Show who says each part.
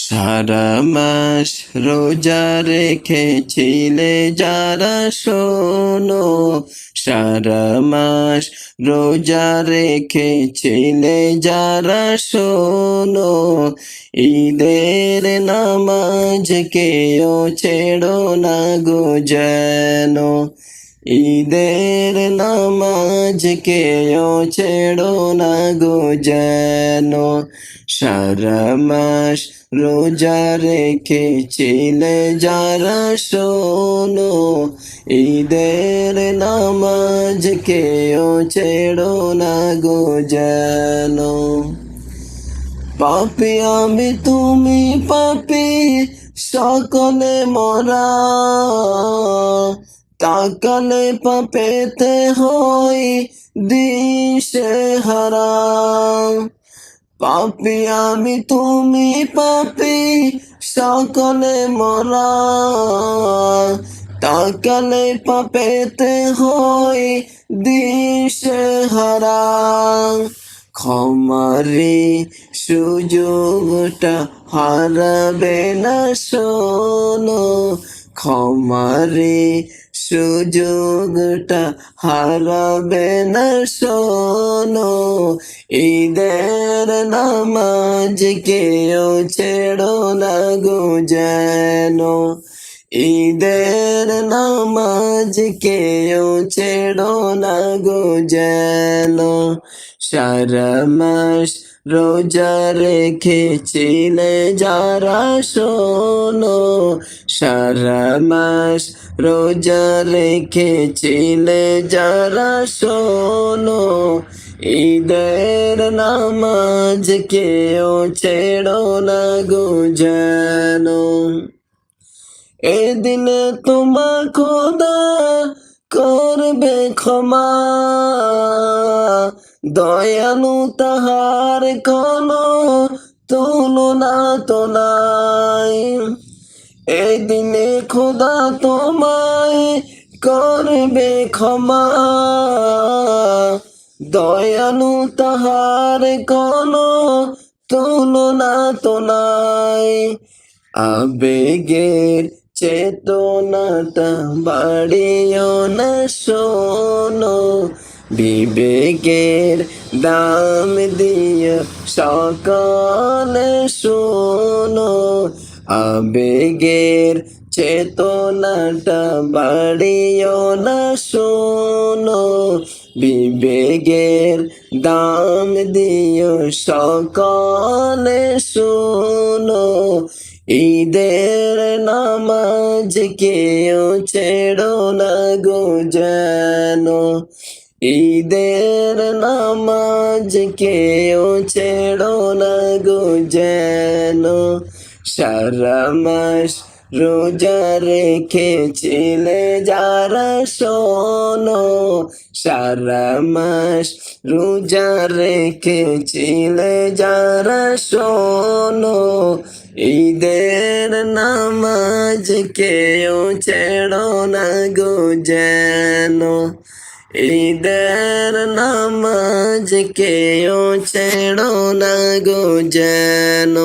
Speaker 1: সারা মাস রোজা রেখেছিলে যারা শোনো, সারা মাস রোজা রেখেছিলে যারা শোনো, ঈদের নামাজ কেও ছেড়ো না গো যেন, ঈদের নামাজ কেও ছেড়ো না গো যেন। সারা মাস রোজা রেখেছিলে যারা শোনো, ঈদের নামাজ কেও ছেড়ো না গো যেন। পাপী আমি তুমি পাপী সকলে মরা, তাকালে পাপেতে হই দিশে হারা। পাপী আমি তুমি পাপী সকলে মরা, তাকালে পাপেতে হই দিশে হারা। ক্ষমারে সুযোগটা হারাবে না শোনো, ক্ষমারে সুযোগটা হারাবে না শোনো, ঈদের নামাজ কেও ছেড়ো না গো যেন, ঈদের নামাজ কেও ছেড়ো না গো যেন। সারা মাস রোজা রেখেছিলে যারা শোনো, সারা মাস রোজা রেখেছিলে যারা শোনো, ঈদের নামাজ কেও ছেড়ো না গো যেন। এদিনে তোমার খোদা করবে ক্ষমা, দয়ালু তাহার কোনো তুলনা তো নাই। এদিনে খোদা তোমায় করবে ক্ষমা, দয়ালু তাহার কোনো তুলনা তো নাই। আবেগের চেতনাটা বাড়িও না শোনো, বিবেকের দাম দিয়ে সকালে শোনো। আবেগের চেতনাটা বাড়িও না শোনো, বিবেকের দাম দিও সকালে শোনো, ঈদের নামাজ কেও ছেড়ো না গো যেন, ঈদের নামাজ কেও ছেড়ো না গো যেন। সারা মাস রোজা রেখেছিলে যারা শোনো, সারা মাস রোজা রেখেছিলে যারা শোনো, ঈদের নামাজ কেও ছেড়ো না গো যেন, ঈদের নামাজ কেও ছেড়ো না গো যেন।